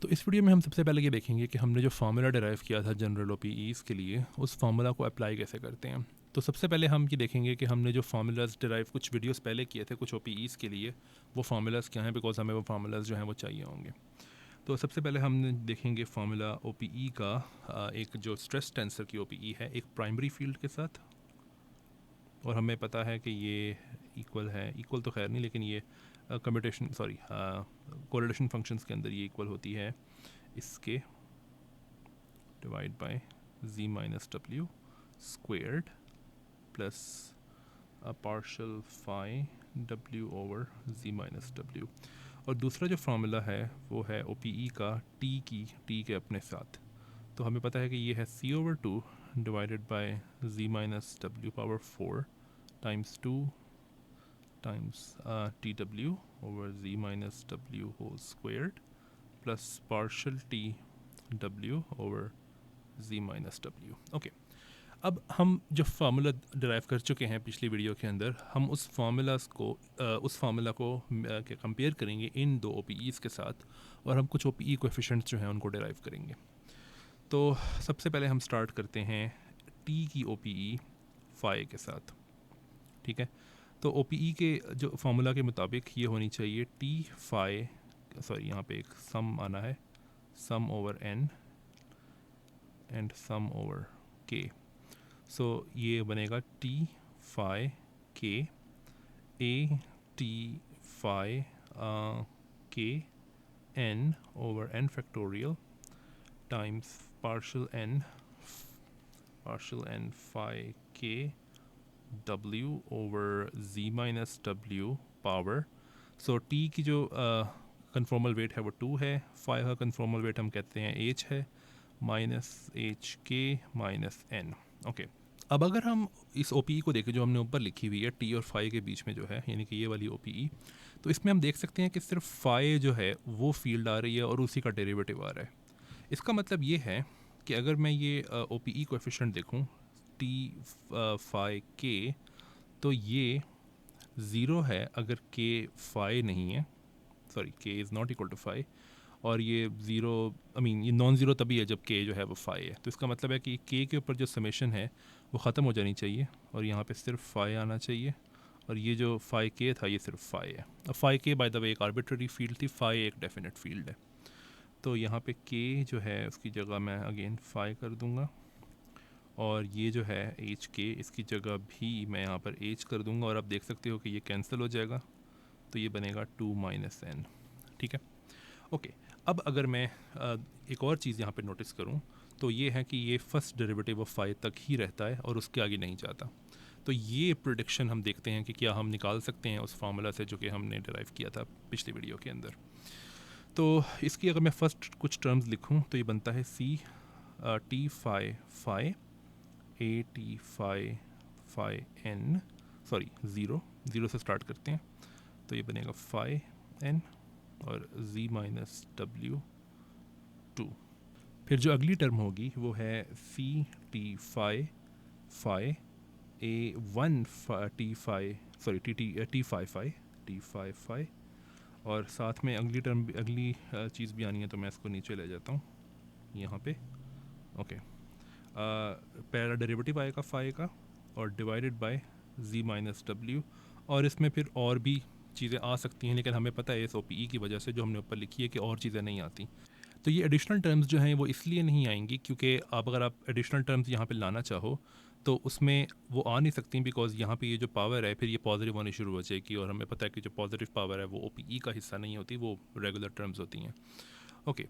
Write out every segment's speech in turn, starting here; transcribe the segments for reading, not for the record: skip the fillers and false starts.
तो इस वीडियो में हम सबसे पहले ये देखेंगे कि हमने जो फार्मूला डिराइव किया था जनरल ओपीईज़ के लिए, उस फार्मूला को अप्लाई कैसे करते हैं। तो सबसे पहले हम ये देखेंगे कि हमने जो फार्मूलाज डिराइव कुछ वीडियोस पहले किए थे कुछ ओपीईज़ के लिए, वो फार्मूलाज क्या हैं, बिकॉज हमें वो फार्मूलाज जो हैं वो चाहिए होंगे। तो सबसे पहले हम देखेंगे फार्मूला ओपीई का, एक जो स्ट्रेस टेंसर की ओपीई है एक प्राइमरी फील्ड के साथ, और हमें पता है कि ये इक्वल है, इक्वल तो खैर नहीं, लेकिन ये कम्यूटेशन कोरिलेशन फंक्शंस के अंदर ये इक्वल होती है इसके डिवाइड बाय z माइनस डब्ल्यू squared plus partial phi w over z minus डब्ल्यू। और दूसरा जो फार्मूला है वो है OPE का t के अपने साथ। तो हमें पता है कि ये है c over 2 divided by z minus डब्ल्यू power 4 times 2 times tw over z minus डब्ल्यू whole squared plus partial t w over z minus डब्ल्यू। ओके, अब हम जो फार्मूला डिराइव कर चुके हैं पिछली वीडियो के अंदर, हम उस फार्मूला को कंपेयर करेंगे इन दो OPEs के साथ, और हम कुछ OPE कोएफिशिएंट्स जो हैं उनको डिराइव करेंगे। तो सबसे पहले हम स्टार्ट करते हैं t की OPE फाई के साथ। ठीक है, तो OPE के जो फार्मूला के मुताबिक ये होनी चाहिए t फाई, सॉरी यहाँ पे एक सम आना है, sum over n and sum over k। So ये बनेगा t phi k a t phi k n over n factorial times partial n phi k w over z minus w power. So t की जो conformal wait है वो 2 है, phi का conformal wait हम कहते हैं h है, minus H K minus N. Okay, अब अगर हम इस OPE को देखें जो हमने ऊपर लिखी हुई है t और फाई के बीच में जो है, यानी कि ये वाली OPE, तो इसमें हम देख सकते हैं कि सिर्फ फाई जो है वो फील्ड आ रही है और उसी का डेरिवेटिव आ रहा है। इसका मतलब ये है कि अगर मैं ये OPE कोएफिशिएंट देखूं t फाई के, तो ये ज़ीरो है अगर k फाई नहीं है, sorry k is not equal to phi, और ये ज़ीरो ये नॉन ज़ीरो तभी है जब k जो है वो फाई है। तो इसका मतलब है कि k के ऊपर जो समेशन है वो ख़त्म हो जानी चाहिए और यहाँ पे सिर्फ फाई आना चाहिए, और ये जो फाई k था ये सिर्फ फाई है। अब phi k by the way एक आर्बिट्ररी फील्ड थी, फाई एक डेफिनेट फील्ड है। तो यहाँ पे k जो है उसकी जगह मैं अगेन फाई कर दूँगा, और ये जो है एच के इसकी जगह भी मैं यहाँ पर एच कर दूँगा, और आप देख सकते हो कि ये कैंसिल हो जाएगा, तो ये बनेगा 2 माइनस एन। ठीक है, ओके। अब अगर मैं एक और चीज़ यहाँ पे नोटिस करूँ, तो ये है कि ये फर्स्ट डेरिवेटिव ऑफ फाई तक ही रहता है और उसके आगे नहीं जाता। तो ये प्रेडिक्शन हम देखते हैं कि क्या हम निकाल सकते हैं उस फार्मूला से जो कि हमने डिराइव किया था पिछली वीडियो के अंदर। तो इसकी अगर मैं फ़र्स्ट कुछ टर्म्स लिखूँ तो ये बनता है C T phi phi A T phi phi N, sorry zero से स्टार्ट करते हैं, तो ये बनेगा फाई एन और z माइनस डब्ल्यू 2। फिर जो अगली टर्म होगी वो है C T phi phi A one T phi, sorry T phi phi, और साथ में अगली चीज़ भी आनी है, तो मैं इसको नीचे ले जाता हूँ यहाँ पे। ओके, पहला डेरिवेटिव आएगा फाई का और डिवाइडेड बाय z माइनस डब्ल्यू, और इसमें फिर और भी चीज़ें आ सकती हैं, लेकिन हमें पता है इस OPE की वजह से जो हमने ऊपर लिखी है कि और चीज़ें नहीं आती। तो ये एडिशनल टर्म्स जो हैं वो इसलिए नहीं आएंगी क्योंकि अगर आप एडिशनल टर्म्स यहाँ पे लाना चाहो तो उसमें वो आ नहीं सकती, बिकॉज यहाँ पे ये जो पावर है फिर ये पॉजिटिव होनी शुरू हो जाएगी, और हमें पता है कि जो पॉजिटिव पावर है वो OPE का हिस्सा नहीं होती, वो रेगुलर टर्म्स होती हैं। ओके,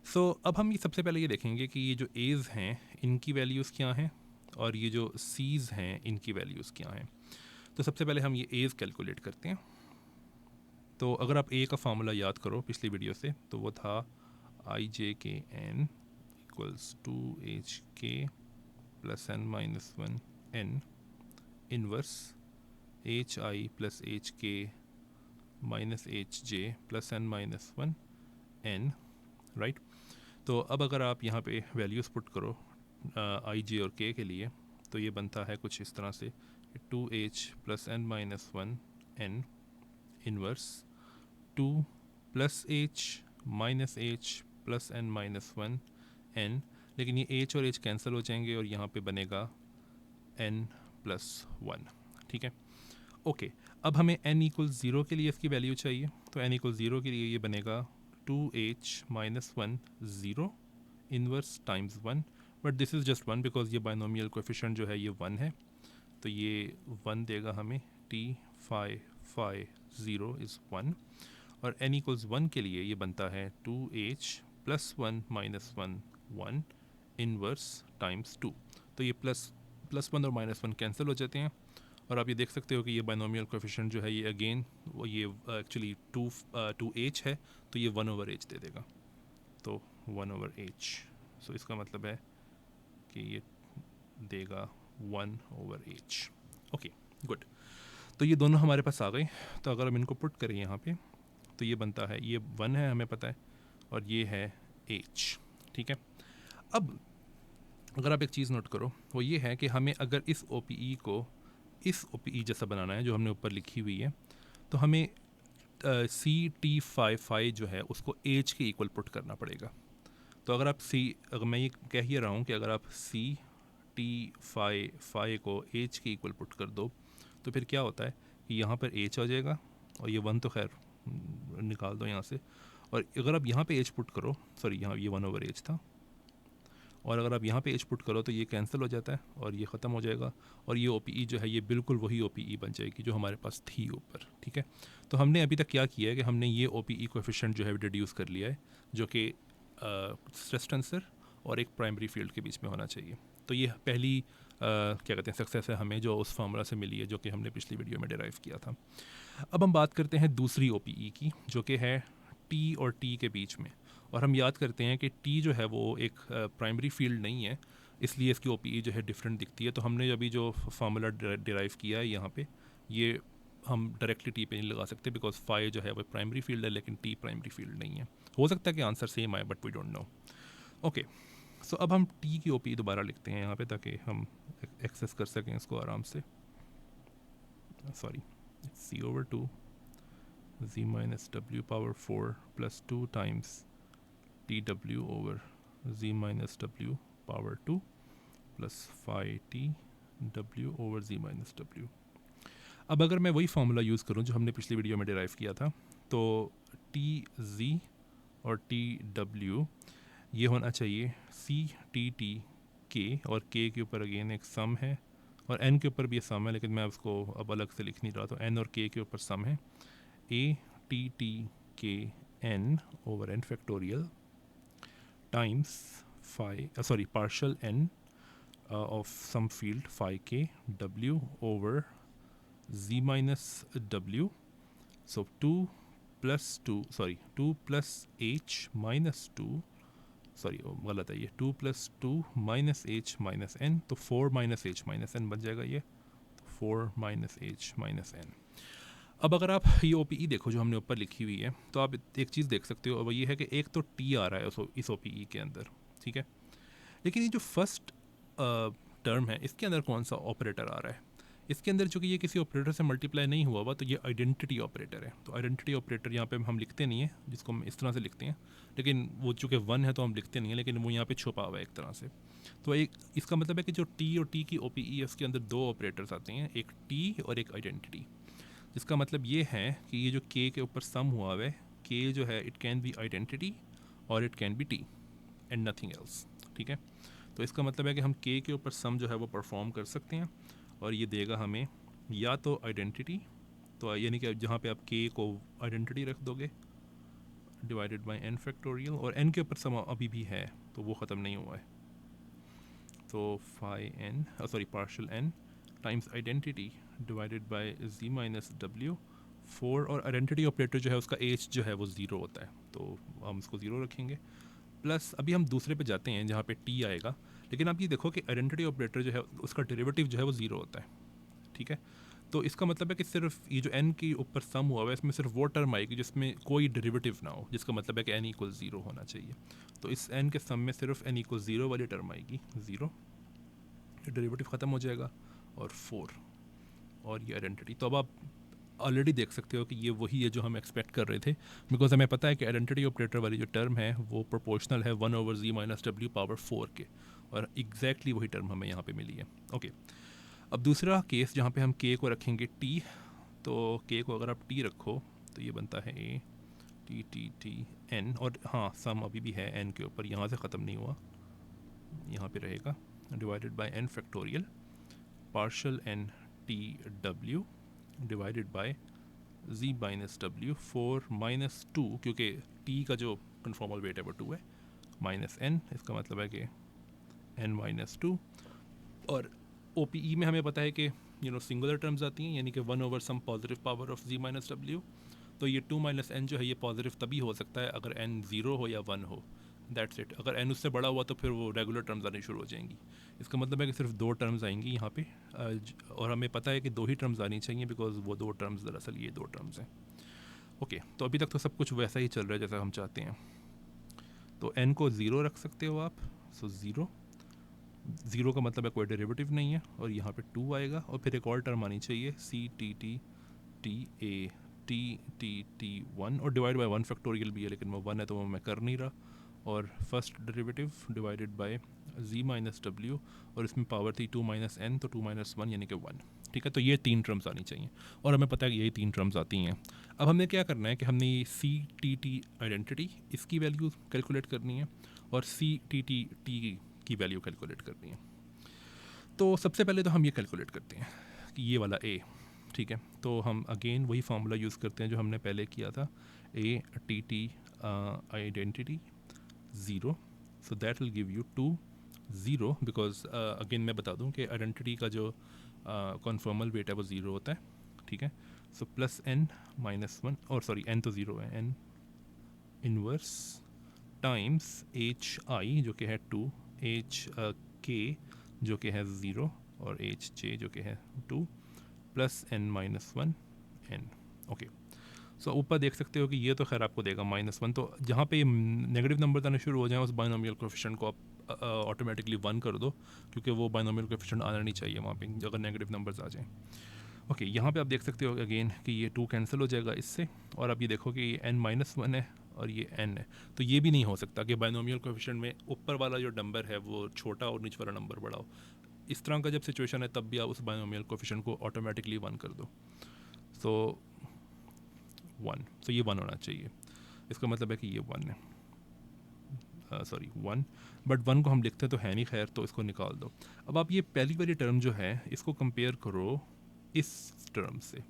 सो अब हम ये सबसे पहले ये देखेंगे कि ये जो एज़ हैं इनकी वैल्यूज़ क्या हैं, और ये जो सीज़ हैं इनकी वैल्यूज़ क्या हैं। तो सबसे पहले हम ये एज़ कैलकुलेट करते हैं। तो अगर आप ए का फार्मूला याद करो पिछली वीडियो से, तो वो था I J K N equals to H K plus N minus one N inverse H I plus H K minus H J plus N minus one N, right. तो अब अगर आप यहाँ पे वैल्यूज़ पुट करो आई जे और के लिए, तो ये बनता है कुछ इस तरह से, 2h plus N minus one N inverse 2 plus h minus h plus N minus one n, लेकिन ये एच और एच कैंसिल हो जाएंगे और यहाँ पे बनेगा एन प्लस वन। ठीक है, ओके। अब हमें n इक्वल ज़ीरो के लिए इसकी वैल्यू चाहिए, तो n इक्वल ज़ीरो के लिए ये बनेगा 2h minus one zero inverse times one, but this is just one because ये बाइनोमियल कोएफिशिएंट जो है ये वन है, तो ये वन देगा हमें। t phi zero is one, और n इक्वल्स वन के लिए ये बनता है 2h plus one minus one one inverse times two. तो ये प्लस वन और माइनस वन कैंसिल हो जाते हैं, और आप ये देख सकते हो कि ये बाइनोमियल कोएफिशिएंट जो है ये अगेन वो ये एक्चुअली टू एच है, तो ये वन ओवर एच दे देगा, तो वन ओवर एच। सो इसका मतलब है कि ये देगा one over H. Okay, good. तो ये दोनों हमारे पास आ गए, तो अगर हम इनको पुट करें यहाँ पे तो ये बनता है, ये वन है हमें पता है, और ये है एच। ठीक है, अब अगर आप एक चीज़ नोट करो, वो ये है कि हमें अगर इस OPE को इस OPE जैसा बनाना है जो हमने ऊपर लिखी हुई है, तो हमें CT जो है उसको एच के इक्वल पुट करना पड़ेगा। तो अगर आप अगर मैं ये कह ही रहा हूँ कि अगर आप CT को एच के इक्वल पुट कर दो, तो फिर क्या होता है कि यहाँ पर एच आ जाएगा, और ये वन तो खैर निकाल दो यहाँ से, और अगर आप यहाँ पे एच पुट करो, सॉरी यहाँ ये वन ओवर एच था, और अगर आप यहाँ पे एच पुट करो तो ये कैंसिल हो जाता है और ये ख़त्म हो जाएगा, और ये OPE जो है ये बिल्कुल वही OPE बन जाएगी जो हमारे पास थी ऊपर। ठीक है, तो हमने अभी तक क्या किया है कि हमने ये OPE कोएफिशिएंट जो है डिड्यूस कर लिया है, जो कि स्ट्रेस टेंसर और एक प्राइमरी फील्ड के बीच में होना चाहिए। तो ये पहली क्या कहते हैं सक्सेस है हमें, जो उस फार्मूला से मिली है जो कि हमने पिछली वीडियो में डिराइव किया था। अब हम बात करते हैं दूसरी OPE की, जो कि है T और T के बीच में, और हम याद करते हैं कि T जो है वो एक प्राइमरी फील्ड नहीं है, इसलिए इसकी OPE जो है डिफरेंट दिखती है। तो हमने अभी जो फार्मूला डिराइव किया है यहाँ पे, ये हम डायरेक्टली T पे नहीं लगा सकते बिकॉज फाई जो है वो प्राइमरी फील्ड है, लेकिन T प्राइमरी फील्ड नहीं है। हो सकता है कि आंसर सेम आए, but we don't know. Okay, so अब हम T की OPE दोबारा लिखते हैं यहाँ पे ताकि हम एक्सेस कर सकें इसको आराम से। Sorry, C over 2 z minus w power 4 plus 2 times tw over z minus w power 2 plus phi t w over z minus w। अब अगर मैं वही फार्मूला यूज़ करूं जो हमने पिछली वीडियो में डिराइव किया था, तो टी जी और टी डब्ल्यू ये होना चाहिए सी टी टी के, और के के ऊपर अगेन एक सम है, और एन के ऊपर भी ये सम है, लेकिन मैं उसको अब अलग से लिख नहीं रहा, तो एन और के ऊपर सम है, ए टी टी के n over n factorial times phi partial n of some field phi k w over z minus w, so 2 plus h minus 2, sorry गलत है ये, 2 plus 2 minus h minus n, तो 4 minus h minus n बन जाएगा ये, 4 minus h minus n। अब अगर आप ये OPE देखो जो हमने ऊपर लिखी हुई है, तो आप एक चीज़ देख सकते हो, वो ये है कि एक तो T आ रहा है इस OPE के अंदर, ठीक है, लेकिन ये जो फर्स्ट टर्म है इसके अंदर कौन सा ऑपरेटर आ रहा है? इसके अंदर चूँकि ये किसी ऑपरेटर से मल्टीप्लाई नहीं हुआ हुआ, तो ये आइडेंटिटी ऑपरेटर है। तो आइडेंटिटी ऑपरेटर यहाँ पे हम लिखते नहीं है, जिसको हम इस तरह से लिखते हैं, लेकिन वो चूँकि वन है तो हम लिखते नहीं है, लेकिन वो यहाँ पे छुपा हुआ है एक तरह से। तो एक इसका मतलब है कि जो T और T की OPE है उसके अंदर दो ऑपरेटर्स आते हैं, एक T और एक आइडेंटिटी, जिसका मतलब ये है कि ये जो K के ऊपर सम हुआ हुआ है, K जो है इट कैन बी आइडेंटिटी और it can be T and nothing else, ठीक है। तो इसका मतलब है कि हम K के ऊपर सम जो है वो परफॉर्म कर सकते हैं, और ये देगा हमें या तो आइडेंटिटी, तो यानी कि जहाँ पे आप K को आइडेंटिटी रख दोगे डिवाइडेड बाय n फैक्टोरियल, और n के ऊपर सम अभी भी है तो वो ख़त्म नहीं हुआ है, तो partial n times identity divided by z minus w 4, और आइडेंटिटी ऑपरेटर जो है उसका h जो है वो ज़ीरो होता है, तो हम इसको ज़ीरो रखेंगे, प्लस अभी हम दूसरे पे जाते हैं जहाँ पे T आएगा, लेकिन आप ये देखो कि आइडेंटिटी ऑपरेटर जो है उसका डेरिवेटिव जो है वो ज़ीरो होता है, ठीक है। तो इसका मतलब है कि सिर्फ ये जो n के ऊपर सम हुआ हुआ है इसमें सिर्फ वो टर्म आएगी जिसमें कोई डेरिवेटिव ना हो, जिसका मतलब है कि n इक्वल ज़ीरो होना चाहिए। तो इस n के सम में सिर्फ n इक्वल ज़ीरो वाली टर्म आएगी, ज़ीरो, डेरिवेटिव ख़त्म हो जाएगा, और 4 और ये आइडेंटिटी। तो अब आप ऑलरेडी देख सकते हो कि ये वही है जो हम एक्सपेक्ट कर रहे थे, बिकॉज हमें पता है कि आइडेंटिटी ऑपरेटर वाली जो टर्म है वो प्रोपोर्शनल है 1/z - w पावर 4 के, और एग्जैक्टली वही टर्म हमें यहाँ पे मिली है। ओके, अब दूसरा केस जहाँ पे हम k को रखेंगे t, तो k को अगर आप t रखो तो ये बनता है a t t t n, और हाँ सम अभी भी है n के ऊपर, यहाँ से ख़त्म नहीं हुआ, यहाँ पे रहेगा, divided by n factorial partial n t w divided by z minus w 4 minus 2, क्योंकि t का जो कन्फॉर्मल वेट है वो 2 है, माइनस n, इसका मतलब है कि n माइनस 2, और OPE में हमें पता है कि सिंगुलर टर्म्स आती हैं, यानी कि 1/सम positive power of z minus w, तो ये 2 माइनस n जो है ये पॉजिटिव तभी हो सकता है अगर n 0 हो या 1 हो, दैट्स इट। अगर n उससे बड़ा हुआ तो फिर वो रेगुलर टर्म्स आनी शुरू हो जाएंगी। इसका मतलब है कि सिर्फ 2 टर्म्स आएंगी यहाँ पे, और हमें पता है कि 2 ही टर्म्स आनी चाहिए, बिकॉज वो 2 टर्म्स दरअसल ये 2 टर्म्स हैं। ओके, तो अभी तक तो सब कुछ वैसा ही चल रहा है जैसा हम चाहते हैं। तो n को 0 रख सकते हो आप, सो 0 का मतलब है कोई डेरिवेटिव नहीं है, और यहाँ पे 2 आएगा, और फिर एक और टर्म आनी चाहिए c t t t a t t t 1, और डिवाइड बाय 1 फैक्टोरियल भी है, लेकिन वो 1 है तो वो मैं कर नहीं रहा, और first derivative divided by z minus w, और इसमें पावर थी 2 माइनस n, तो 2 माइनस 1 यानी कि 1। ठीक है, तो ये 3 टर्म्स आनी चाहिए, और हमें पता है कि यही 3 टर्म्स आती हैं। अब हमने क्या करना है कि हमने सी टी टी आइडेंटिटी इसकी वैल्यू कैलकुलेट करनी है, और सी टी टी टी की वैल्यू कैलकुलेट करनी है। तो सबसे पहले तो हम ये कैलकुलेट करते हैं कि ये वाला a, ठीक है, तो हम अगेन वही फार्मूला यूज़ करते हैं जो हमने पहले किया था, a T T identity 0, so that will give you 2 0, because again मैं बता दूं कि आइडेंटिटी का जो कन्फर्मल वेट है वो 0 होता है। ठीक है, सो प्लस n माइनस 1, और सॉरी n तो 0 है, n inverse times h i जो कि है 2, h k जो कि है 0, और h j जो कि है 2, plus n minus 1 n। Okay, so ऊपर देख सकते हो कि ये तो खैर आपको देगा -1, तो जहाँ पे नेगेटिव नंबर आने शुरू हो जाए उस बाइनोमियल कोएफिशिएंट को आप ऑटोमेटिकली 1 कर दो, क्योंकि वो बाइनोमियल कोएफिशिएंट आना नहीं चाहिए वहाँ पे अगर नेगेटिव नंबर्स आ जाएँ। ओके, यहाँ पे आप देख सकते हो अगेन कि ये 2 कैंसिल हो जाएगा इससे, और अब ये देखो कि ये n-1 है और ये n है, तो ये भी नहीं हो सकता कि बाइनोमियल कोएफिशिएंट में ऊपर वाला जो नंबर है वो छोटा और नीचे वाला नंबर बड़ा हो। इस तरह का जब सिचुएशन है तब भी आप उस बाइनोमियल कोएफिशिएंट को ऑटोमेटिकली 1 कर दो, सो 1, तो ये 1 होना चाहिए, इसका मतलब है कि ये 1 है, सॉरी 1, बट 1 को हम लिखते तो है नहीं, खैर तो इसको निकाल दो। अब आप ये पहली वाली टर्म जो है इसको कंपेयर करो इस टर्म से,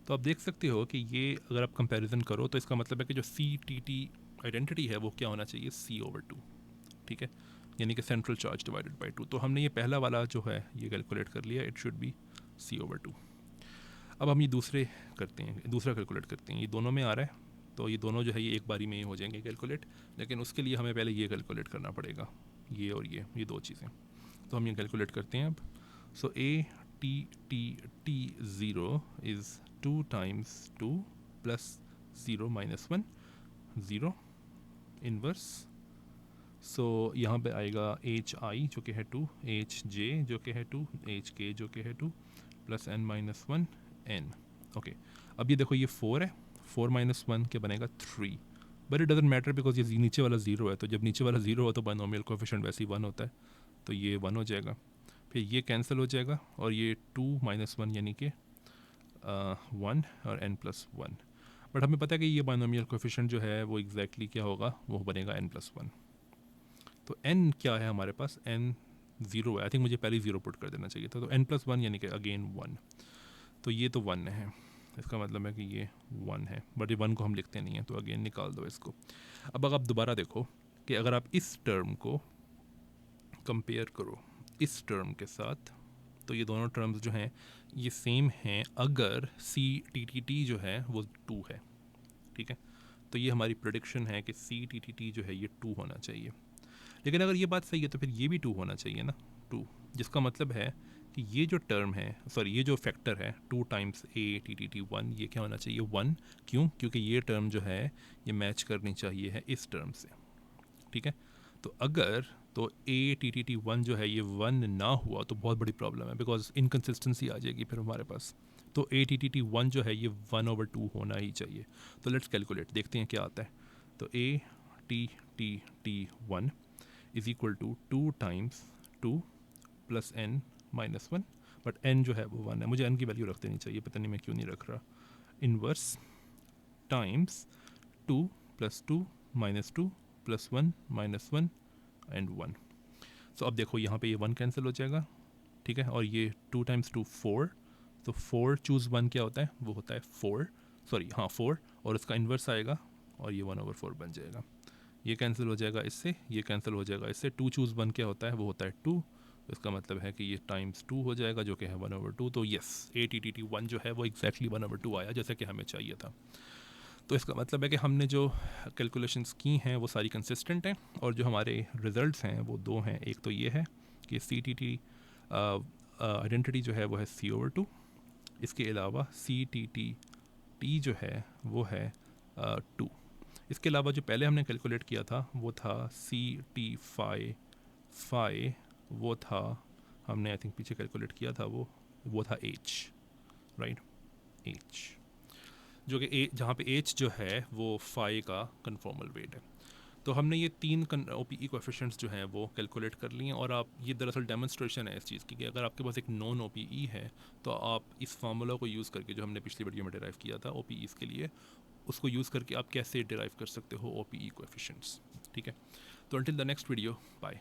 तो आप देख सकते हो कि ये अगर आप कंपैरिजन करो तो इसका मतलब है कि जो सी टी टी आइडेंटिटी है वो क्या होना चाहिए, c/2, ठीक है, यानी कि सेंट्रल चार्ज डिवाइडेड बाय 2। तो हमने ये पहला वाला जो है ये कैलकुलेट कर लिया, इट शुड बी c/2। अब हम ये दूसरा कैलकुलेट करते हैं, ये दोनों में आ रहा है, तो ये दोनों जो है ये एक बारी में ही हो जाएंगे कैलकुलेट, लेकिन उसके लिए हमें पहले ये कैलकुलेट करना पड़ेगा, ये और ये 2 चीज़ें, तो हम ये कैलकुलेट करते हैं अब। So a t t t 0 is 2 times 2 plus 0 minus 1 0 inverse, so यहाँ पे आएगा h i जो कि है 2, h j जो कि है 2, h k जो कि है 2, plus n minus 1 n। Okay, अब ये देखो ये 4 है, 4 माइनस 1 के बनेगा 3, but it doesn't matter because ये नीचे वाला 0 है, तो जब नीचे वाला 0 हो तो बाइनोमियल कोएफिशिएंट वैसे ही 1 होता है, तो ये 1 हो जाएगा, फिर ये कैंसिल हो जाएगा, और ये 2 माइनस 1 यानी कि 1 और n प्लस 1, बट हमें पता है कि ये बाइनोमियल कोएफिशिएंट जो है वो एग्जैक्टली क्या होगा, वो बनेगा n प्लस 1। तो n क्या है हमारे पास, n 0 है, आई थिंक मुझे पहले 0 पुट कर देना चाहिए था, तो n प्लस 1 यानी कि अगेन 1, तो ये तो 1 है, इसका मतलब है कि ये 1 है, बट ये 1 को हम लिखते नहीं हैं, तो अगेन निकाल दो इसको। अब अगर आप दोबारा देखो कि अगर आप इस टर्म को कंपेयर करो इस टर्म के साथ, तो ये दोनों टर्म्स जो हैं ये सेम हैं अगर सी टी टी टी जो है वो 2 है, ठीक है, तो ये हमारी प्रेडिक्शन है कि सी टी टी टी जो है ये 2 होना चाहिए। लेकिन अगर ये बात सही है तो फिर ये भी 2 होना चाहिए ना, 2, जिसका मतलब है कि ये जो टर्म है, सॉरी ये जो फैक्टर है 2 times a T T T 1, ये क्या होना चाहिए 1, क्यों, क्योंकि ये टर्म जो है ये मैच करनी चाहिए है इस टर्म से, ठीक है। तो अगर तो a टी टी टी 1 जो है ये 1 ना हुआ तो बहुत बड़ी प्रॉब्लम है, बिकॉज इनकन्सिस्टेंसी आ जाएगी फिर हमारे पास, तो ATTT1 जो है ये 1/2 होना ही चाहिए। तो लेट्स कैलकुलेट, देखते हैं क्या आता है। तो ATTT1 is equal to 2 times 2 plus n minus 1, but n जो है वो 1 है, मुझे n की वैल्यू रख देनी चाहिए, पता नहीं मैं क्यों नहीं रख रहा। Inverse times 2 plus 2 minus 2 plus 1 minus 1 and 1। सो अब देखो यहाँ पे ये 1 कैंसिल हो जाएगा, ठीक है, और ये 2 टाइम्स 2 4, तो 4 चूज़ 1 क्या होता है, वो होता है 4, सॉरी हाँ 4, और इसका इन्वर्स आएगा और ये 1/4 बन जाएगा। ये कैंसिल हो जाएगा इससे, ये कैंसिल हो जाएगा इससे, 2 चूज़ 1 क्या होता है, वो होता है 2, तो इसका मतलब है कि ये टाइम्स 2 हो जाएगा जो कि है 1/2। तो यस, ATTT1 जो है वो एग्जैक्टली 1/2 आया जैसे कि हमें चाहिए था। तो इसका मतलब है कि हमने जो कैलकुलेशंस की हैं वो सारी कंसिस्टेंट हैं, और जो हमारे रिजल्ट्स हैं वो दो हैं। एक तो ये है कि CTT आइडेंटिटी जो है वो है C/2, इसके अलावा CTT जो है वो है 2। इसके अलावा जो पहले हमने कैलकुलेट किया था वो था CT वो था, हमने आई थिंक पीछे कैलकुलेट किया था वो था H, राइट, H, जो कि जहाँ पे H जो है वो फाई का कन्फॉर्मल वेट है। तो हमने ये 3 OPE कोएफिशिएंट्स जो हैं वो कैलकुलेट कर लिए, और आप ये दरअसल डेमोन्स्ट्रेशन है इस चीज़ की कि अगर आपके पास एक नॉन OPE है तो आप इस फार्मूला को यूज़ करके, जो हमने पिछली वीडियो में डिराइव किया था OPEs के लिए, उसको यूज़ करके आप कैसे डिराइव कर सकते हो OPE कोएफिशिएंट्स, ठीक है। तो until the next video, bye.